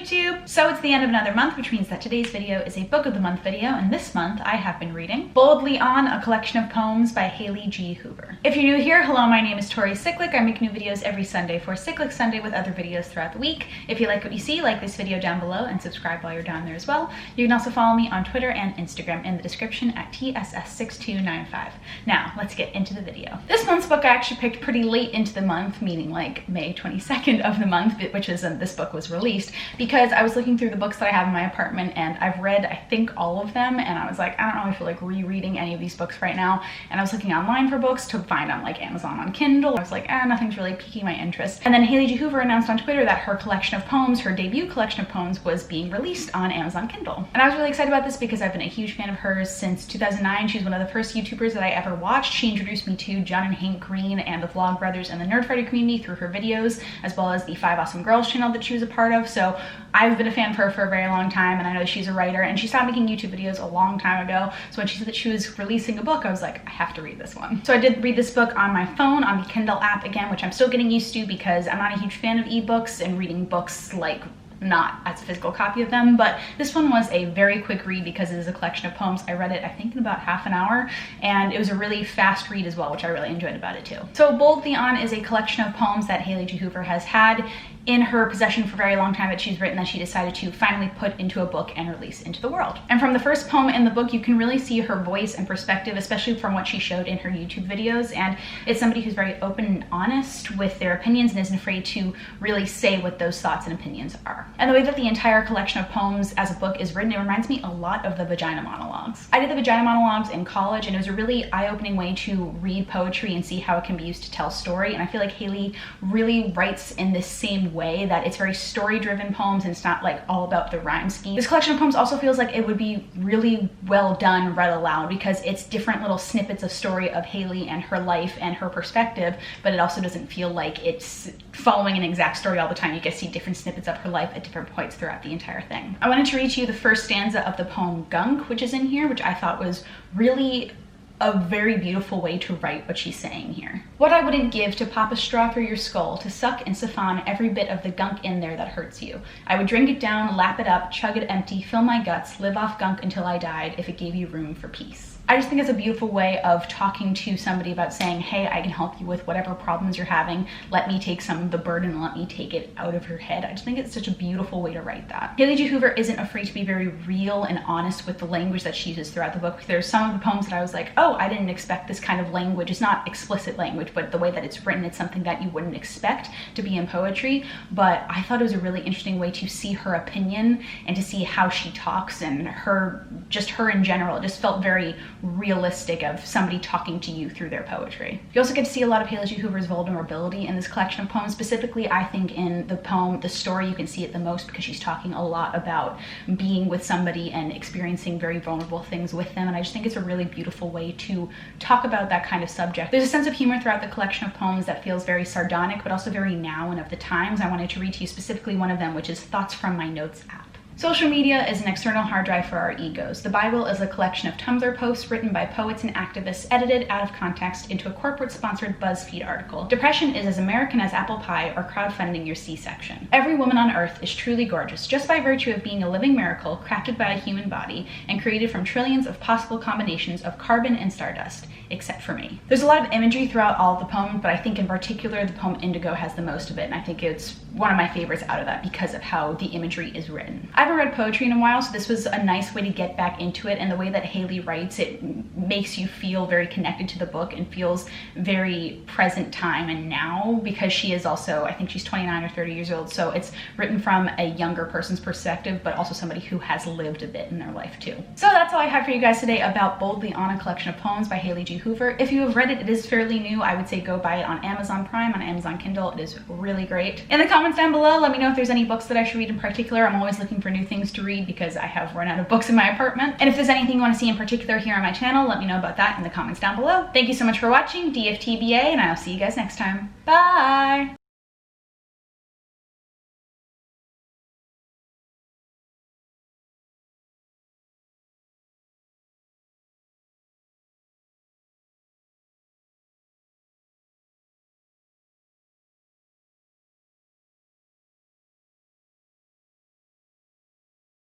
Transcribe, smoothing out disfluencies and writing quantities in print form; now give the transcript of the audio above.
YouTube! So it's the end of another month, which means that today's video is a book of the month video, and this month I have been reading Boldly On, a collection of poems by Hayley G. Hoover. If you're new here, hello, my name is Tori Cyclic. I make new videos every Sunday for Cyclic Sunday with other videos throughout the week. If you like what you see, like this video down below and subscribe while you're down there as well. You can also follow me on Twitter and Instagram in the description at tss6295. Now, let's get into the video. This month's book I actually picked pretty late into the month, meaning like May 22nd of the month, which is this book was released, because I was looking through the books that I have in my apartment and I've read, I think, all of them, and I was like, I don't really feel like rereading any of these books right now. And I was looking online for books to find on like Amazon on Kindle. I was like, nothing's really piquing my interest. And then Hayley G. Hoover announced on Twitter that her collection of poems, her debut collection of poems, was being released on Amazon Kindle. And I was really excited about this because I've been a huge fan of hers since 2009. She's one of the first YouTubers that I ever watched. She introduced me to John and Hank Green and the Vlog Brothers and the Nerdfighter community through her videos, as well as the 5 Awesome Girls channel that she was a part of. So I've been a fan of her for a very long time, and I know she's a writer, and she stopped making YouTube videos a long time ago. So when she said that she was releasing a book, I was like, I have to read this one. So I did read this book on my phone on the Kindle app again, which I'm still getting used to because I'm not a huge fan of ebooks and reading books like not as a physical copy of them, but this one was a very quick read because it is a collection of poems. I read it, I think, in about half an hour, and it was a really fast read as well, which I really enjoyed about it too. So Boldly On is a collection of poems that Hayley G. Hoover has had in her possession for a very long time that she's written, that she decided to finally put into a book and release into the world. And from the first poem in the book, you can really see her voice and perspective, especially from what she showed in her YouTube videos. And it's somebody who's very open and honest with their opinions and isn't afraid to really say what those thoughts and opinions are. And the way that the entire collection of poems as a book is written, it reminds me a lot of the Vagina Monologues. I did the Vagina Monologues in college, and it was a really eye-opening way to read poetry and see how it can be used to tell story. And I feel like Hayley really writes in this same way, that it's very story-driven poems and it's not like all about the rhyme scheme. This collection of poems also feels like it would be really well done read aloud because it's different little snippets of story of Hayley and her life and her perspective, but it also doesn't feel like it's following an exact story all the time. You get to see different snippets of her life at different points throughout the entire thing. I wanted to read to you the first stanza of the poem Gunk, which is in here, which I thought was really a very beautiful way to write what she's saying here. What I wouldn't give to pop a straw through your skull, to suck and siphon every bit of the gunk in there that hurts you. I would drink it down, lap it up, chug it empty, fill my guts, live off gunk until I died if it gave you room for peace. I just think it's a beautiful way of talking to somebody about saying, hey, I can help you with whatever problems you're having. Let me take some of the burden and let me take it out of your head. I just think it's such a beautiful way to write that. Hayley G. Hoover isn't afraid to be very real and honest with the language that she uses throughout the book. There's some of the poems that I was like, oh, I didn't expect this kind of language. It's not explicit language, but the way that it's written, it's something that you wouldn't expect to be in poetry. But I thought it was a really interesting way to see her opinion and to see how she talks and her in general. It just felt very realistic of somebody talking to you through their poetry. You also get to see a lot of Hayley G. Hoover's vulnerability in this collection of poems. Specifically, I think in the poem The Story, you can see it the most because she's talking a lot about being with somebody and experiencing very vulnerable things with them, and I just think it's a really beautiful way to talk about that kind of subject. There's a sense of humor throughout the collection of poems that feels very sardonic, but also very now and of the times. I wanted to read to you specifically one of them, which is Thoughts from My Notes app. Social media is an external hard drive for our egos. The Bible is a collection of Tumblr posts written by poets and activists, edited out of context into a corporate-sponsored BuzzFeed article. Depression is as American as apple pie or crowdfunding your C-section. Every woman on earth is truly gorgeous just by virtue of being a living miracle crafted by a human body and created from trillions of possible combinations of carbon and stardust, except for me. There's a lot of imagery throughout all of the poem, but I think in particular the poem Indigo has the most of it, and I think it's one of my favorites out of that because of how the imagery is written. I haven't read poetry in a while, so this was a nice way to get back into it, and the way that Hayley writes, it makes you feel very connected to the book and feels very present time and now, because she is also, I think she's 29 or 30 years old, so it's written from a younger person's perspective, but also somebody who has lived a bit in their life too. So that's all I have for you guys today about Boldly On, a collection of poems by Hayley G. Hoover. If you have read it, it is fairly new. I would say go buy it on Amazon Prime, on Amazon Kindle. It is really great. In the comments down below, let me know if there's any books that I should read in particular. I'm always looking for new things to read because I have run out of books in my apartment. And if there's anything you want to see in particular here on my channel, let me know about that in the comments down below. Thank you so much for watching, DFTBA, and I'll see you guys next time. Bye!